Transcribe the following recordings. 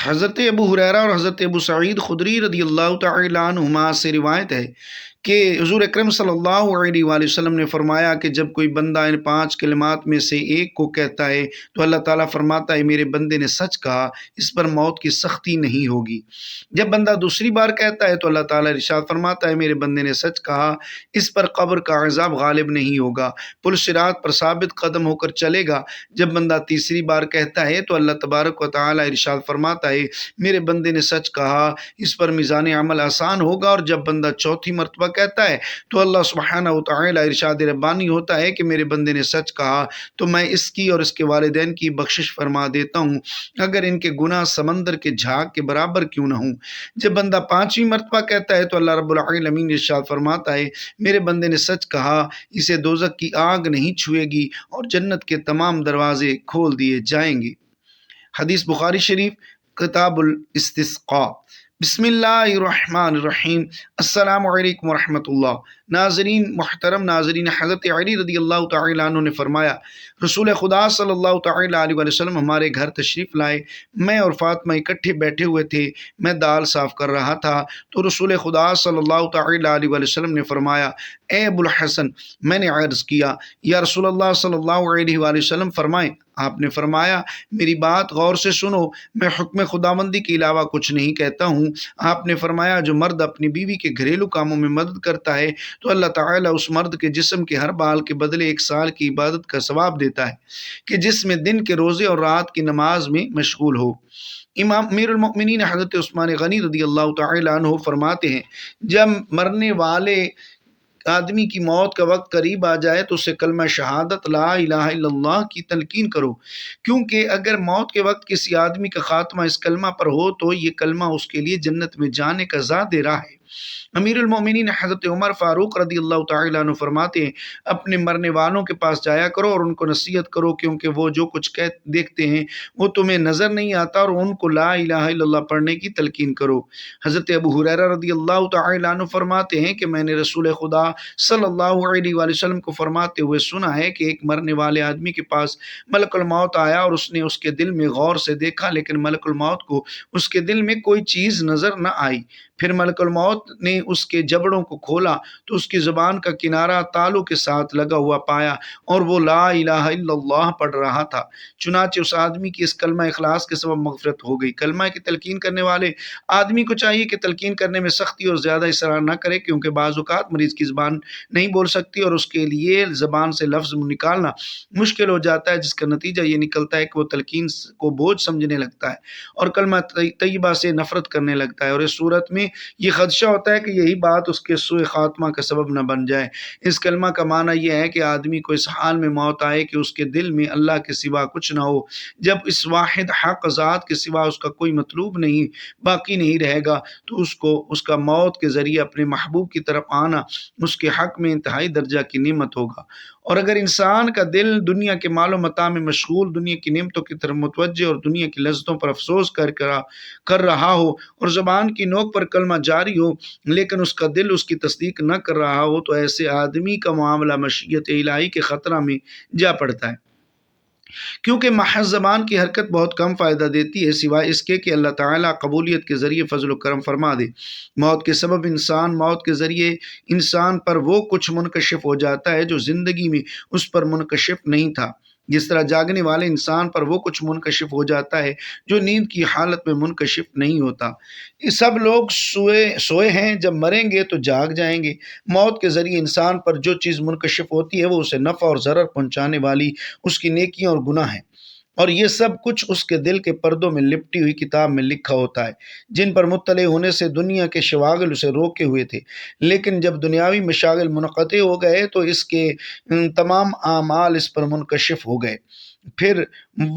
حضرت ابو ہریرہ اور حضرت ابو سعید خدری رضی اللہ تعالی عنہما سے روایت ہے کہ حضور اکرم صلی اللہ علیہ وآلہ وسلم نے فرمایا کہ جب کوئی بندہ ان 5 کلمات میں سے ایک کو کہتا ہے تو اللہ تعالیٰ فرماتا ہے میرے بندے نے سچ کہا، اس پر موت کی سختی نہیں ہوگی۔ جب بندہ دوسری بار کہتا ہے تو اللہ تعالیٰ ارشاد فرماتا ہے میرے بندے نے سچ کہا، اس پر قبر کا عذاب غالب نہیں ہوگا، پل صراط پر ثابت قدم ہو کر چلے گا۔ جب بندہ تیسری بار کہتا ہے تو اللہ تبارک و تعالیٰ ارشاد فرماتا ہے میرے بندے نے سچ کہا، اس پر میزان عمل آسان ہوگا۔ اور جب بندہ چوتھی مرتبہ کہتا ہے تو اللہ سبحانہ و تعالیٰ ارشاد ربانی ہوتا ہے کہ میرے بندے نے سچ کہا تو میں اس کی اور اس کے والدین کی بخشش فرما دیتا ہوں، اگر ان کے گناہ سمندر کے جھاگ کے برابر کیوں نہ ہوں۔ جب بندہ 5ویں مرتبہ کہتا ہے تو اللہ رب العالمین ارشاد فرماتا ہے میرے بندے نے سچ کہا، اسے دوزخ کی آگ نہیں چھوئے گی اور جنت کے تمام دروازے کھول دیے جائیں گے۔ حدیث بخاری شریف کتاب الاستسقاء۔ بسم اللہ الرحمن الرحیم۔ السلام علیکم ورحمۃ اللہ۔ ناظرین، محترم ناظرین، حضرت علی رضی اللہ تعالی عنہ نے فرمایا رسول خدا صلی اللہ تعالی علیہ وسلم ہمارے گھر تشریف لائے، میں اور فاطمہ اکٹھے بیٹھے ہوئے تھے، میں دال صاف کر رہا تھا تو رسول خدا صلی اللہ تعالی علیہ وسلم نے فرمایا اے ابو الحسن، میں نے عرض کیا یا رسول اللہ صلی اللہ علیہ وآلہ وسلم فرمائیں۔ آپ نے فرمایا میری بات غور سے سنو، میں حکم خداوندی کے علاوہ کچھ نہیں کہتا ہوں۔ آپ نے فرمایا جو مرد اپنی بیوی کے گھریلو کاموں میں مدد کرتا ہے تو اللہ تعالیٰ اس مرد کے جسم کے ہر بال کے بدلے 1 سال کی عبادت کا ثواب دیتا ہے کہ جس میں دن کے روزے اور رات کی نماز میں مشغول ہو۔ امام امیر المؤمنین حضرت عثمان غنی رضی اللہ تعالی عنہ فرماتے ہیں جب مرنے والے آدمی کی موت کا وقت قریب آ جائے تو اسے کلمہ شہادت لا الہ الا اللہ کی تلقین کرو، کیونکہ اگر موت کے وقت کسی آدمی کا خاتمہ اس کلمہ پر ہو تو یہ کلمہ اس کے لیے جنت میں جانے کا زاد راہ ہے۔ امیر المومنین حضرت عمر فاروق رضی اللہ تعالی عنہ فرماتے ہیں اپنے مرنے والوں کے پاس جایا کرو اور ان کو نصیحت کرو، کیونکہ وہ جو کچھ دیکھتے ہیں وہ تمہیں نظر نہیں آتا، اور ان کو لا الہ الا اللہ پڑھنے کی تلقین کرو۔ حضرت ابو ہریرہ رضی اللہ تعالی عنہ فرماتے ہیں کہ میں نے رسول خدا صلی اللہ علیہ وآلہ وسلم کو فرماتے ہوئے سنا ہے کہ ایک مرنے والے آدمی کے پاس ملک الموت آیا اور اس نے اس کے دل میں غور سے دیکھا، لیکن ملک الموت کو اس کے دل میں کوئی چیز نظر نہ آئی۔ پھر ملک الموت نے اس کے جبڑوں کو کھولا تو اس کی زبان کا کنارہ تالوں کے ساتھ لگا ہوا پایا اور وہ لا الہ الا اللہ پڑھ رہا تھا۔ چنانچہ اس آدمی کی اس کلمہ اخلاص کے سبب مغفرت ہو گئی۔ کلمہ کی تلقین کرنے والے آدمی کو چاہیے کہ تلقین کرنے میں سختی اور زیادہ اصرار نہ کرے، کیونکہ بعض اوقات مریض کی زبان نہیں بول سکتی اور اس کے لیے زبان سے لفظ نکالنا مشکل ہو جاتا ہے، جس کا نتیجہ یہ نکلتا ہے کہ وہ تلقین کو بوجھ سمجھنے لگتا ہے اور کلمہ طیبہ سے نفرت کرنے لگتا ہے، اور اس صورت میں یہ خدشہ ہوتا ہے کہ یہی بات اس کے سوء خاتمہ کا سبب نہ بن جائے۔ اس کلمہ کا معنی یہ ہے کہ آدمی کو اس حال میں موت آئے کہ اس کے دل میں اللہ کے سوا کچھ نہ ہو، جب اس واحد حق ذات کے سوا اس کا کوئی مطلوب نہیں باقی نہیں رہے گا تو اس کا موت کے ذریعے اپنے محبوب کی طرف آنا اس کے حق میں انتہائی درجہ کی نعمت ہوگا۔ اور اگر انسان کا دل دنیا کے مال و متاع میں مشغول، دنیا کی نعمتوں کی طرف متوجہ اور دنیا کی لذتوں پر افسوس کر رہا ہو اور زبان کی نوک پر کلمہ جاری ہو لیکن اس کا دل اس کی تصدیق نہ کر رہا ہو تو ایسے آدمی کا معاملہ مشیت الہی کے خطرہ میں جا پڑتا ہے، کیونکہ محض زبان کی حرکت بہت کم فائدہ دیتی ہے سوائے اس کے کہ اللہ تعالیٰ قبولیت کے ذریعے فضل و کرم فرما دے۔ موت کے سبب موت کے ذریعے انسان پر وہ کچھ منکشف ہو جاتا ہے جو زندگی میں اس پر منکشف نہیں تھا، جس طرح جاگنے والے انسان پر وہ کچھ منکشف ہو جاتا ہے جو نیند کی حالت میں منکشف نہیں ہوتا۔ یہ سب لوگ سوئے ہیں، جب مریں گے تو جاگ جائیں گے۔ موت کے ذریعے انسان پر جو چیز منکشف ہوتی ہے وہ اسے نفع اور ضرر پہنچانے والی اس کی نیکیاں اور گناہ ہیں، اور یہ سب کچھ اس کے دل کے پردوں میں لپٹی ہوئی کتاب میں لکھا ہوتا ہے، جن پر مطلع ہونے سے دنیا کے شواغل اسے روکے ہوئے تھے، لیکن جب دنیاوی مشاغل منقطع ہو گئے تو اس کے تمام اعمال اس پر منکشف ہو گئے۔ پھر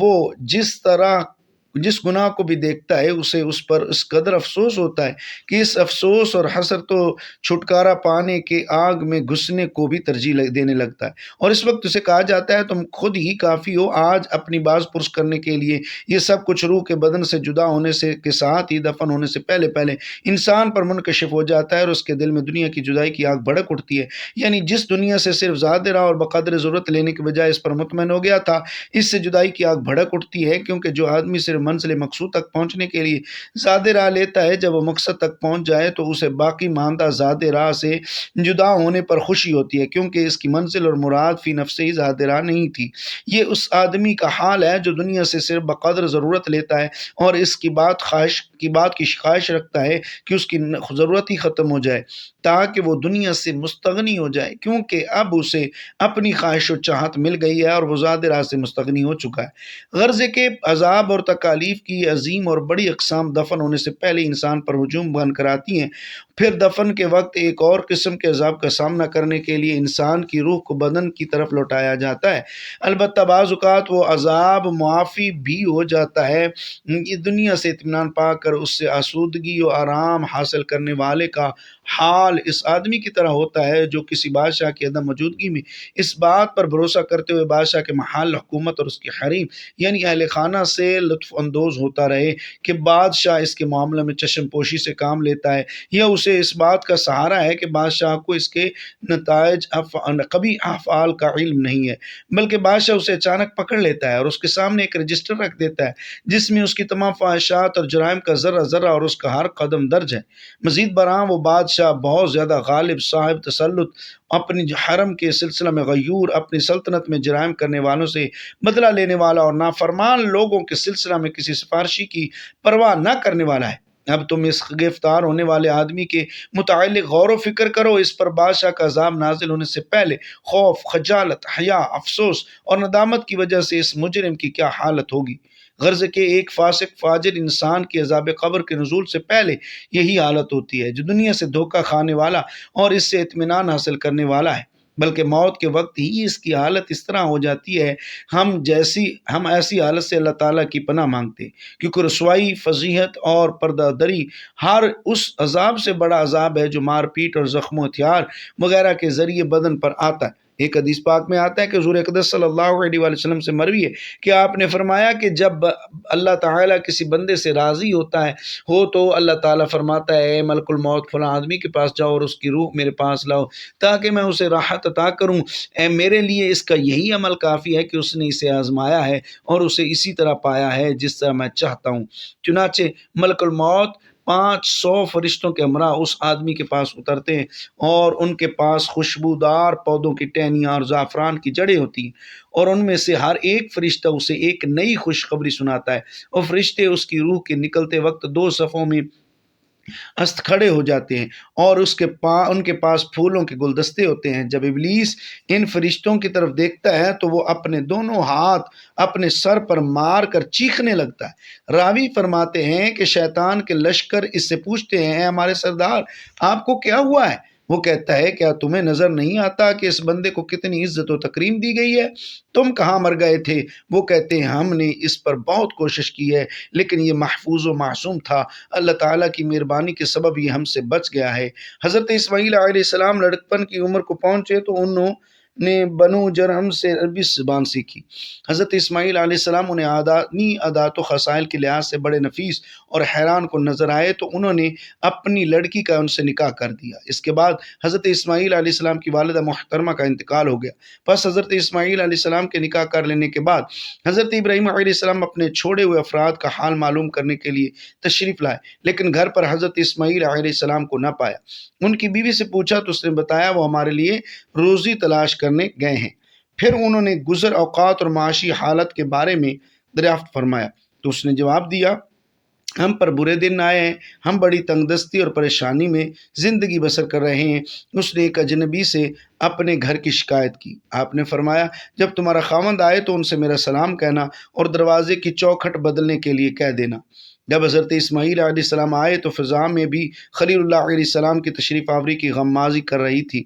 وہ جس گناہ کو بھی دیکھتا ہے اسے اس پر اس قدر افسوس ہوتا ہے کہ اس افسوس اور حسرت و چھٹکارا پانے کے آگ میں گھسنے کو بھی ترجیح دینے لگتا ہے، اور اس وقت اسے کہا جاتا ہے تم خود ہی کافی ہو، آج اپنی باز پرس کرنے کے لیے یہ سب کچھ روح کے بدن سے جدا ہونے کے ساتھ ہی دفن ہونے سے پہلے انسان پر منکشف ہو جاتا ہے اور اس کے دل میں دنیا کی جدائی کی آگ بھڑک اٹھتی ہے، یعنی جس دنیا سے صرف ظاہرہ اور بقدر ضرورت لینے کے بجائے اس پر مطمئن ہو گیا تھا، اس سے جدائی کی آگ بھڑک اٹھتی ہے، کیونکہ جو آدمی صرف منزل مقصود تک پہنچنے کے لیے زیادہ راہ لیتا ہے، جب وہ مقصد تک پہنچ جائے تو اسے باقی ماندہ زیادہ راہ سے جدا ہونے پر خوشی ہوتی ہے، کیونکہ اس کی منزل اور مراد فی نفس ہی زیادہ راہ نہیں تھی۔ یہ اس آدمی کا حال ہے جو دنیا سے صرف بقدر ضرورت لیتا ہے اور اس کی بات کی خواہش رکھتا ہے کہ اس کی ضرورت ہی ختم ہو جائے تاکہ وہ دنیا سے مستغنی ہو جائے، کیونکہ اب اسے اپنی خواہش و چاہت مل گئی ہے اور وہ زیادہ راہ سے مستغنی ہو چکا ہے۔ غرض ہے کہ عذاب اور تکالیف کی عظیم اور بڑی اقسام دفن ہونے سے پہلے انسان پر ہجوم بن کر آتی ہیں، پھر دفن کے وقت ایک اور قسم کے عذاب کا سامنا کرنے کے لیے انسان کی روح کو بدن کی طرف لوٹایا جاتا ہے۔ البتہ بعض اوقات وہ عذاب معافی بھی ہو جاتا ہے۔ یہ دنیا سے اطمینان پا کر اس سے آسودگی و آرام حاصل کرنے والے کا حال اس آدمی کی طرح ہوتا ہے جو کسی بادشاہ کی عدم موجودگی میں اس بات پر بھروسہ کرتے ہوئے بادشاہ کے محل حکومت اور اس کے حریم یعنی اہل خانہ سے لطف اندوز ہوتا رہے کہ بادشاہ اس کے معاملے میں چشم پوشی سے کام لیتا ہے، یا اسے اس بات کا سہارا ہے کہ بادشاہ کو اس کے نتائج قبیح افعال کا علم نہیں ہے، بلکہ بادشاہ اسے اچانک پکڑ لیتا ہے اور اس کے سامنے ایک رجسٹر رکھ دیتا ہے جس میں اس کی تمام فحاشات اور جرائم کا ذرہ ذرہ اور اس کا ہر قدم درج ہے۔ مزید برآں وہ بادشاہ بہت زیادہ غالب، صاحب تسلط، اپنی حرم کے سلسلہ میں غیور، اپنی سلطنت میں جرائم کرنے والوں سے بدلہ لینے والا اور نافرمان لوگوں کے سلسلہ میں کسی سفارشی کی پرواہ نہ کرنے والا ہے۔ اب تم اس گرفتار ہونے والے آدمی کے متعلق غور و فکر کرو۔ اس پر بادشاہ کا عذاب نازل ہونے سے پہلے خوف، خجالت، حیا، افسوس اور ندامت کی وجہ سے اس مجرم کی کیا حالت ہوگی۔ غرض کہ ایک فاسق فاجر انسان کی عذاب قبر کے نزول سے پہلے یہی حالت ہوتی ہے، جو دنیا سے دھوکہ کھانے والا اور اس سے اطمینان حاصل کرنے والا ہے، بلکہ موت کے وقت ہی اس کی حالت اس طرح ہو جاتی ہے۔ ہم ایسی حالت سے اللہ تعالیٰ کی پناہ مانگتے ہیں، کیونکہ رسوائی، فضیحت اور پردہ دری ہر اس عذاب سے بڑا عذاب ہے جو مار پیٹ اور زخم و ہتھیار وغیرہ کے ذریعے بدن پر آتا ہے۔ ایک حدیث پاک میں آتا ہے کہ حضور اقدس صلی اللہ علیہ وآلہ وسلم سے مروی ہے کہ آپ نے فرمایا کہ جب اللہ تعالیٰ کسی بندے سے راضی ہوتا ہے تو اللہ تعالیٰ فرماتا ہے اے ملک الموت فلاں آدمی کے پاس جاؤ اور اس کی روح میرے پاس لاؤ تاکہ میں اسے راحت عطا کروں۔ اے میرے لیے اس کا یہی عمل کافی ہے کہ اس نے اسے آزمایا ہے اور اسے اسی طرح پایا ہے جس طرح میں چاہتا ہوں۔ چنانچہ ملک الموت 500 فرشتوں کے ہمراہ اس آدمی کے پاس اترتے ہیں اور ان کے پاس خوشبودار پودوں کی ٹہنیاں اور زعفران کی جڑیں ہوتی ہیں، اور ان میں سے ہر ایک فرشتہ اسے ایک نئی خوشخبری سناتا ہے، اور فرشتے اس کی روح کے نکلتے وقت 2 صفوں میں کھڑے ہو جاتے ہیں اور ان کے پاس پھولوں کے گلدستے ہوتے ہیں۔ جب ابلیس ان فرشتوں کی طرف دیکھتا ہے تو وہ اپنے دونوں ہاتھ اپنے سر پر مار کر چیخنے لگتا ہے۔ راوی فرماتے ہیں کہ شیطان کے لشکر اس سے پوچھتے ہیں اے ہمارے سردار، آپ کو کیا ہوا ہے؟ وہ کہتا ہے کیا تمہیں نظر نہیں آتا کہ اس بندے کو کتنی عزت و تکریم دی گئی ہے؟ تم کہاں مر گئے تھے؟ وہ کہتے ہیں ہم نے اس پر بہت کوشش کی ہے لیکن یہ محفوظ و معصوم تھا، اللہ تعالیٰ کی مہربانی کے سبب یہ ہم سے بچ گیا ہے۔ حضرت اسماعیل علیہ السلام لڑکپن کی عمر کو پہنچے تو انہوں نے بنو جرہم سے عربی زبان سیکھی۔ حضرت اسماعیل علیہ السلام انہیں آدمی عادات و خصائل کے لحاظ سے بڑے نفیس اور حیران کو نظر آئے تو انہوں نے اپنی لڑکی کا ان سے نکاح کر دیا۔ اس کے بعد حضرت اسماعیل علیہ السلام کی والدہ محترمہ کا انتقال ہو گیا۔ پس حضرت اسماعیل علیہ السلام کے نکاح کر لینے کے بعد حضرت ابراہیم علیہ السلام اپنے چھوڑے ہوئے افراد کا حال معلوم کرنے کے لیے تشریف لائے، لیکن گھر پر حضرت اسماعیل علیہ السلام کو نہ پایا۔ ان کی بیوی سے پوچھا تو اس نے بتایا وہ ہمارے لیے روزی تلاش کرنے گئے ہیں۔ پھر انہوں نے گزر اوقات اور معاشی حالت کے بارے میں دریافت فرمایا تو اس نے جواب دیا ہم پر برے دن آئے ہیں، ہم بڑی تنگ دستی اور پریشانی میں زندگی بسر کر رہے ہیں۔ اس نے ایک اجنبی سے اپنے گھر کی شکایت کی۔ آپ نے فرمایا جب تمہارا خاوند آئے تو ان سے میرا سلام کہنا اور دروازے کی چوکھٹ بدلنے کے لیے کہہ دینا۔ جب حضرت اسماعیل علیہ السلام آئے تو فضا میں بھی خلیل اللہ علیہ السلام کی تشریف آوری کی غمازی کر رہی تھی۔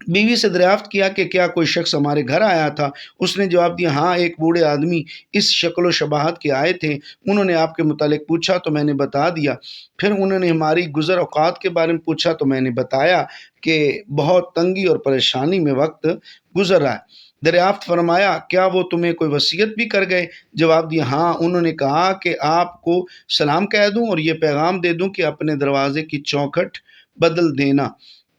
بیوی سے دریافت کیا کہ کیا کوئی شخص ہمارے گھر آیا تھا؟ اس نے جواب دیا ہاں، ایک بوڑھے آدمی اس شکل و شباہت کے آئے تھے، انہوں نے آپ کے متعلق پوچھا تو میں نے بتا دیا، پھر انہوں نے ہماری گزر اوقات کے بارے میں پوچھا تو میں نے بتایا کہ بہت تنگی اور پریشانی میں وقت گزر رہا ہے۔ دریافت فرمایا کیا وہ تمہیں کوئی وصیت بھی کر گئے؟ جواب دیا ہاں، انہوں نے کہا کہ آپ کو سلام کہہ دوں اور یہ پیغام دے دوں کہ اپنے دروازے کی چوکھٹ بدل دینا۔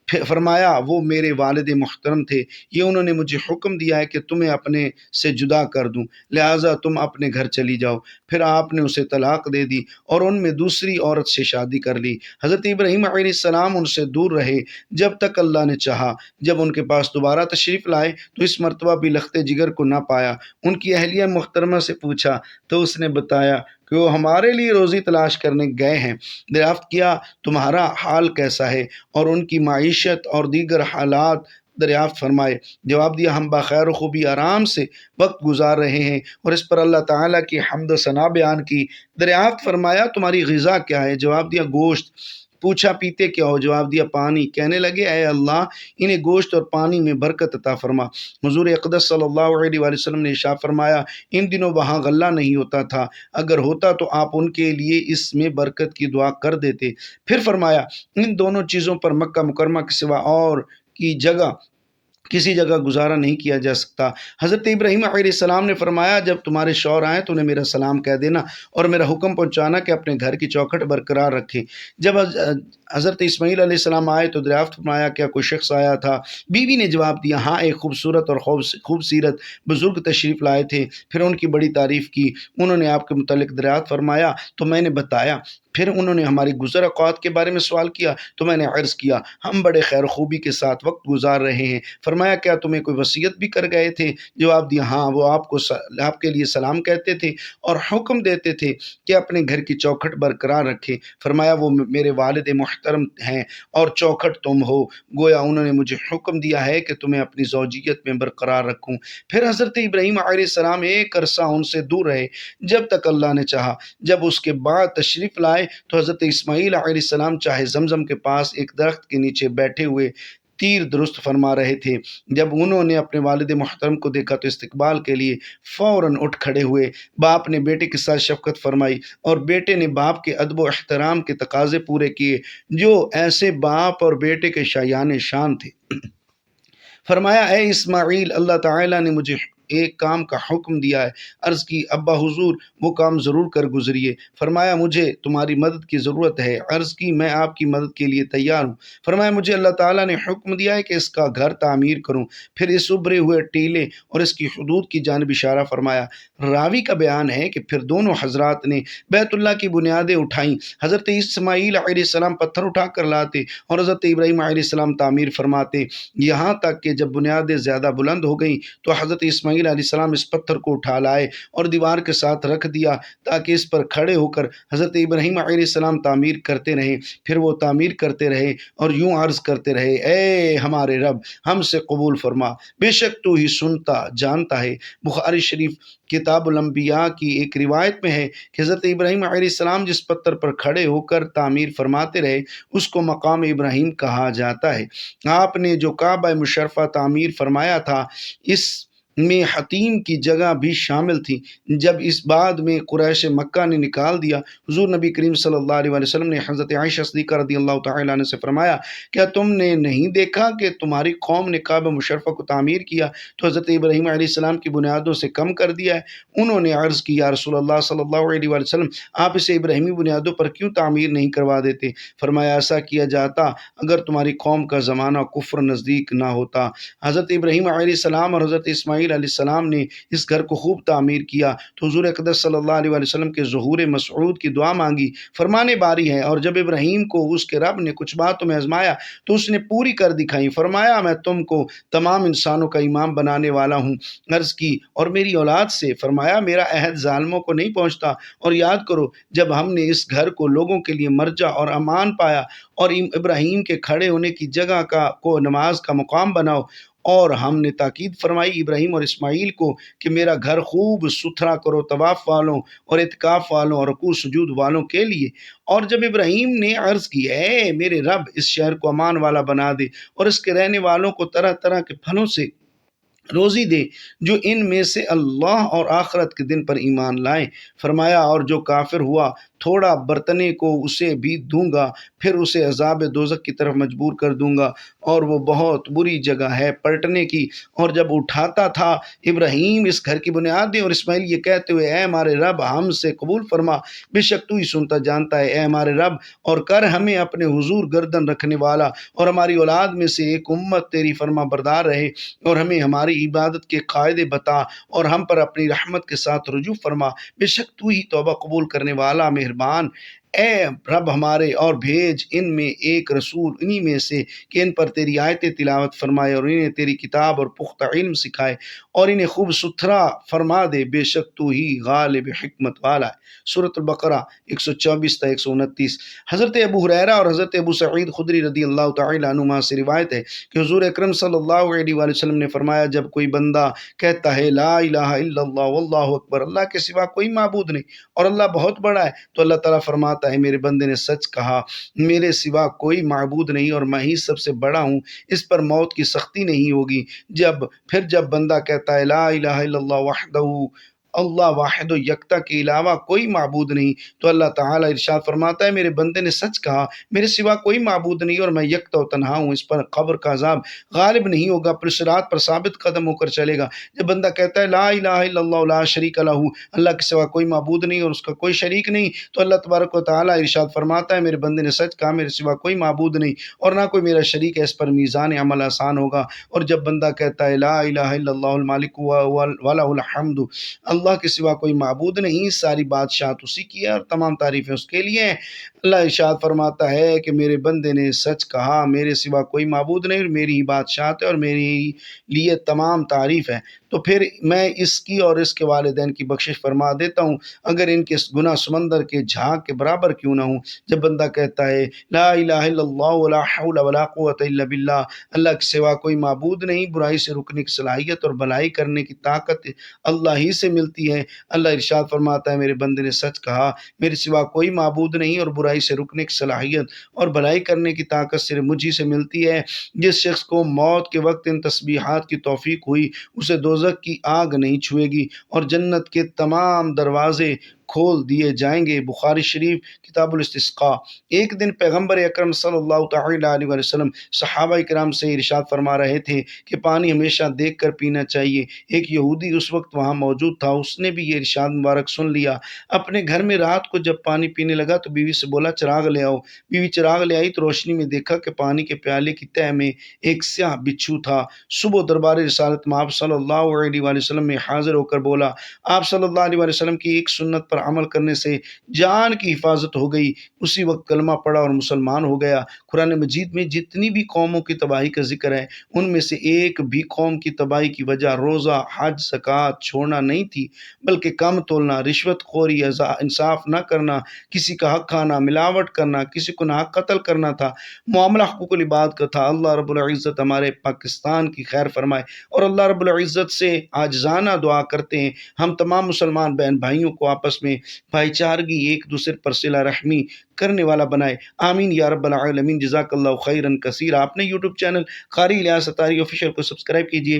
پھر فرمایا وہ میرے والد محترم تھے، یہ انہوں نے مجھے حکم دیا ہے کہ تمہیں اپنے سے جدا کر دوں، لہٰذا تم اپنے گھر چلی جاؤ۔ پھر آپ نے اسے طلاق دے دی اور ان میں دوسری عورت سے شادی کر لی۔ حضرت ابراہیم علیہ السلام ان سے دور رہے جب تک اللہ نے چاہا۔ جب ان کے پاس دوبارہ تشریف لائے تو اس مرتبہ بھی لخت جگر کو نہ پایا۔ ان کی اہلیہ محترمہ سے پوچھا تو اس نے بتایا کہ وہ ہمارے لیے روزی تلاش کرنے گئے ہیں۔ دریافت کیا تمہارا حال کیسا ہے اور ان کی معیشت اور دیگر حالات دریافت فرمائے۔ جواب دیا ہم بخیر و خوبی آرام سے وقت گزار رہے ہیں، اور اس پر اللہ تعالیٰ کی حمد و ثنا بیان کی۔ دریافت فرمایا تمہاری غذا کیا ہے؟ جواب دیا گوشت۔ پوچھا پیتے کیا ہو؟ جواب دیا پانی۔ کہنے لگے اے اللہ انہیں گوشت اور پانی میں برکت عطا فرما۔ حضور اقدس صلی اللہ علیہ وآلہ وسلم نے ارشاد فرمایا ان دنوں وہاں غلہ نہیں ہوتا تھا، اگر ہوتا تو آپ ان کے لیے اس میں برکت کی دعا کر دیتے۔ پھر فرمایا ان دونوں چیزوں پر مکہ مکرمہ کے سوا اور کی جگہ کسی جگہ گزارا نہیں کیا جا سکتا۔ حضرت ابراہیم علیہ السلام نے فرمایا جب تمہارے شوہر آئیں تو انہیں میرا سلام کہہ دینا اور میرا حکم پہنچانا کہ اپنے گھر کی چوکھٹ برقرار رکھیں۔ جب حضرت اسماعیل علیہ السلام آئے تو دریافت فرمایا کیا کوئی شخص آیا تھا؟ بیوی نے جواب دیا ہاں، ایک خوبصورت اور خوبصیرت بزرگ تشریف لائے تھے۔ پھر ان کی بڑی تعریف کی۔ انہوں نے آپ کے متعلق دریافت فرمایا تو میں نے بتایا۔ پھر انہوں نے ہماری گزر اوقات کے بارے میں سوال کیا تو میں نے عرض کیا ہم بڑے خیر و خوبی کے ساتھ وقت گزار رہے ہیں۔ فرمایا کیا تمہیں کوئی وصیت بھی کر گئے تھے؟ جواب دیا ہاں، وہ آپ کے لیے سلام کہتے تھے اور حکم دیتے تھے کہ اپنے گھر کی چوکھٹ برقرار رکھے۔ فرمایا وہ میرے والد محترم ہیں اور چوکھٹ تم ہو، گویا انہوں نے مجھے حکم دیا ہے کہ تمہیں اپنی زوجیت میں برقرار رکھوں۔ پھر حضرت ابراہیم علیہ السلام ایک عرصہ ان سے دور رہے جب تک اللہ نے چاہا۔ جب اس کے بعد تشریف لائے تو حضرت اسماعیل علیہ السلام چاہے زمزم کے پاس ایک درخت کے نیچے بیٹھے ہوئے تیر درست فرما رہے تھے۔ جب انہوں نے اپنے والد محترم کو دیکھا تو استقبال کے لیے فوراً اٹھ کھڑے ہوئے۔ باپ نے بیٹے کے ساتھ شفقت فرمائی اور بیٹے نے باپ کے ادب و احترام کے تقاضے پورے کیے جو ایسے باپ اور بیٹے کے شایان شان تھے۔ فرمایا اے اسماعیل اللہ تعالیٰ نے مجھے ایک کام کا حکم دیا ہے۔ عرض کی ابا حضور وہ کام ضرور کر گزریے۔ فرمایا مجھے تمہاری مدد کی ضرورت ہے۔ عرض کی میں آپ کی مدد کے لیے تیار ہوں۔ فرمایا مجھے اللہ تعالیٰ نے حکم دیا ہے کہ اس کا گھر تعمیر کروں۔ پھر اس ابھرے ہوئے ٹیلے اور اس کی حدود کی جانب اشارہ فرمایا۔ راوی کا بیان ہے کہ پھر دونوں حضرات نے بیت اللہ کی بنیادیں اٹھائیں۔ حضرت اسماعیل علیہ السلام پتھر اٹھا کر لاتے اور حضرت ابراہیم علیہ السلام تعمیر فرماتے، یہاں تک کہ جب بنیادیں زیادہ بلند ہو گئیں تو حضرت اسماعیل علیہ السلام اس پتھر کو اٹھا لائے اور دیوار کے ساتھ رکھ دیا تاکہ اس پر کھڑے ہو کر حضرت ابراہیم علیہ السلام تعمیر کرتے رہیں۔ پھر وہ تعمیر کرتے رہے اور یوں عرض کرتے رہے اے ہمارے رب ہم سے قبول فرما، بے شک تو ہی سنتا جانتا ہے۔ بخاری شریف کتاب الانبیاء کی ایک روایت میں ہے کہ حضرت ابراہیم علیہ السلام جس پتھر پر کھڑے ہو کر تعمیر فرماتے رہے اس کو مقام ابراہیم کہا جاتا ہے۔ آپ نے جو کعبہ مشرفہ تعمیر فرمایا تھا اس میں حتیم کی جگہ بھی شامل تھی۔ جب اس بعد میں قریش مکہ نے نکال دیا، حضور نبی کریم صلی اللہ علیہ وسلم نے حضرت عائشہ صدیقہ رضی اللہ تعالیٰ عنہ سے فرمایا کیا تم نے نہیں دیکھا کہ تمہاری قوم نے کعبہ مشرفہ کو تعمیر کیا تو حضرت ابراہیم علیہ السلام کی بنیادوں سے کم کر دیا ہے؟ انہوں نے عرض کی یا رسول اللہ صلی اللہ علیہ وسلم آپ اسے ابراہیمی بنیادوں پر کیوں تعمیر نہیں کروا دیتے؟ فرمایا ایسا کیا جاتا اگر تمہاری قوم کا زمانہ کفر نزدیک نہ ہوتا۔ حضرت ابراہیم علیہ السلام اور حضرت اسماعیل علیہ السلام نے اس گھر کو خوب تعمیر کیا تو حضور اقدس صلی اللہ علیہ وسلم کے ظہور مسعود کی دعا مانگی۔ فرمانے باری ہے اور جب ابراہیم کو اس کے رب نے کچھ باتوں میں آزمایا تو اس نے پوری کر دکھائی۔ فرمایا میں تم کو تمام انسانوں کا امام بنانے والا ہوں۔ عرض کی اور میری اولاد سے؟ فرمایا میرا عہد ظالموں کو نہیں پہنچتا، اور یاد کرو جب ہم نے اس گھر کو لوگوں کے لیے مرجع اور امان پایا اور ابراہیم کے کھڑے ہونے کی جگہ کو نماز کا مقام بناؤ، اور ہم نے تاکید فرمائی ابراہیم اور اسماعیل کو کہ میرا گھر خوب ستھرا کرو طواف والوں اور اعتکاف والوں اور رکوع سجود والوں کے لیے۔ اور جب ابراہیم نے عرض کی اے میرے رب اس شہر کو امان والا بنا دے اور اس کے رہنے والوں کو طرح طرح کے پھلوں سے روزی دے جو ان میں سے اللہ اور آخرت کے دن پر ایمان لائیں۔ فرمایا اور جو کافر ہوا تھوڑا برتنے کو اسے بھی دوں گا، پھر اسے عذاب دوزخ کی طرف مجبور کر دوں گا، اور وہ بہت بری جگہ ہے پلٹنے کی۔ اور جب اٹھاتا تھا ابراہیم اس گھر کی بنیادیں اور اسماعیل یہ کہتے ہوئے اے ہمارے رب ہم سے قبول فرما، بے شک تو ہی سنتا جانتا ہے، اے ہمارے رب اور کر ہمیں اپنے حضور گردن رکھنے والا اور ہماری اولاد میں سے ایک امت تیری فرما بردار رہے، اور ہمیں ہماری عبادت کے قاعدے بتا اور ہم پر اپنی رحمت کے ساتھ رجوع فرما، بے شک تو ہی توبہ قبول کرنے والا مہربان۔ اے رب ہمارے اور بھیج ان میں ایک رسول انہی میں سے کہ ان پر تیری آیتیں تلاوت فرمائے اور انہیں تیری کتاب اور پختہ علم سکھائے اور انہیں خوب ستھرا فرما دے، بے شک تو ہی غالب حکمت والا ہے۔ سورۃ البقرہ 124 تا 129۔ حضرت ابو ہریرہ اور حضرت ابو سعید خدری رضی اللہ تعالی عنہما سے روایت ہے کہ حضور اکرم صلی اللہ علیہ وآلہ وسلم نے فرمایا جب کوئی بندہ کہتا ہے لا الہ الا اللہ واللہ اکبر، اللہ کے سوا کوئی معبود نہیں اور اللہ بہت بڑا ہے، تو اللہ تعالیٰ فرماتا ہے میرے بندے نے سچ کہا، میرے سوا کوئی معبود نہیں اور میں ہی سب سے بڑا ہوں، اس پر موت کی سختی نہیں ہوگی۔ جب بندہ کہتا ہے لا الہ الا اللہ وحدہ، اللہ واحد و یکتا کے علاوہ کوئی معبود نہیں، تو اللہ تعالیٰ ارشاد فرماتا ہے میرے بندے نے سچ کہا، میرے سوا کوئی معبود نہیں اور میں یکتا و تنہا ہوں، اس پر قبر کا عذاب غالب نہیں ہوگا، پھر صراط پر ثابت قدم ہو کر چلے گا۔ جب بندہ کہتا ہے لا الہ الا اللہ لا شریک لہ، اللہ کے سوا کوئی معبود نہیں اور اس کا کوئی شریک نہیں، تو اللہ تبارک و تعالیٰ ارشاد فرماتا ہے میرے بندے نے سچ کہا، میرے سوا کوئی معبود نہیں اور نہ کوئی میرا شریک ہے، اس پر میزان عمل آسان ہوگا۔ اور جب بندہ کہتا ہے لا الہ الا اللہ المالک ولہ الحمد، اللہ کے سوا کوئی معبود نہیں، ساری بادشاہت اسی کی ہے اور تمام تعریفیں اس کے لیے ہیں، اللہ ارشاد فرماتا ہے کہ میرے بندے نے سچ کہا، میرے سوا کوئی معبود نہیں اور میری ہی بادشاہت ہے اور میرے ہی لیے تمام تعریف ہے، تو پھر میں اس کی اور اس کے والدین کی بخشش فرما دیتا ہوں، اگر ان کے گناہ سمندر کے جھاگ کے برابر کیوں نہ ہوں۔ جب بندہ کہتا ہے لا الہ الا اللہ ولا حول ولا قوت الا باللہ، اللہ کے سوا کوئی معبود نہیں، برائی سے رکنے کی صلاحیت اور بھلائی کرنے کی طاقت اللہ ہی سے ملتی ہے، اللہ ارشاد فرماتا ہے میرے بندے نے سچ کہا، میرے سوا کوئی معبود نہیں اور برائی سے رکنے کی صلاحیت اور بھلائی کرنے کی طاقت صرف مجھ ہی سے ملتی ہے۔ جس شخص کو موت کے وقت ان تسبیحات کی توفیق ہوئی اسے دوزخ کی آگ نہیں چھوئے گی اور جنت کے تمام دروازے کھول دیے جائیں گے۔ بخاری شریف کتاب الاستسقاء۔ ایک دن پیغمبر اکرم صلی اللہ تعالی علیہ وسلم صحابہ کرام سے ارشاد فرما رہے تھے کہ پانی ہمیشہ دیکھ کر پینا چاہیے۔ ایک یہودی اس وقت وہاں موجود تھا، اس نے بھی یہ ارشاد مبارک سن لیا۔ اپنے گھر میں رات کو جب پانی پینے لگا تو بیوی سے بولا چراغ لے آؤ۔ بیوی چراغ لے آئی تو روشنی میں دیکھا کہ پانی کے پیالے کی تہہ میں ایک سیاہ بچھو تھا۔ صبح دربار رسالت میں آپ صلی اللہ علیہ وآلہ وسلم میں حاضر ہو کر بولا، آپ صلی اللہ علیہ وآلہ وسلم کی ایک سنت پر عمل کرنے سے جان کی حفاظت ہو گئی۔ اسی وقت کلمہ پڑھا اور مسلمان ہو گیا۔ قرآن مجید میں جتنی بھی قوموں کی تباہی کا ذکر ہے ان میں سے ایک بھی قوم کی تباہی کی وجہ روزہ، حج، زکوٰۃ چھوڑنا نہیں تھی، بلکہ کم تولنا، رشوت خوری، انصاف نہ کرنا، کسی کا حق کھانا، ملاوٹ کرنا، کسی کو ناحق قتل کرنا تھا، معاملہ حقوق العباد کا تھا۔ اللہ رب العزت ہمارے پاکستان کی خیر فرمائے اور اللہ رب العزت سے عاجزانہ دعا کرتے ہیں ہم تمام مسلمان بہن بھائیوں کو آپس میں بھائی چارگی، ایک دوسرے پر صلہ رحمی کرنے والا بنائے، آمین یا رب العالمین۔ جزاک اللہ خیرا کثیرا۔ آپ نے یوٹیوب چینل قاری الیاس اتاری آفیشیل کو سبسکرائب کیجئے،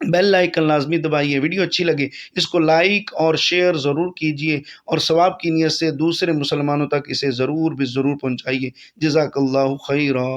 بیل آئیکن لازمی دبائیے، ویڈیو اچھی لگے اس کو لائک اور شیئر ضرور کیجئے اور ثواب کی نیت سے دوسرے مسلمانوں تک اسے ضرور پہنچائیے۔ جزاک اللہ خیرا۔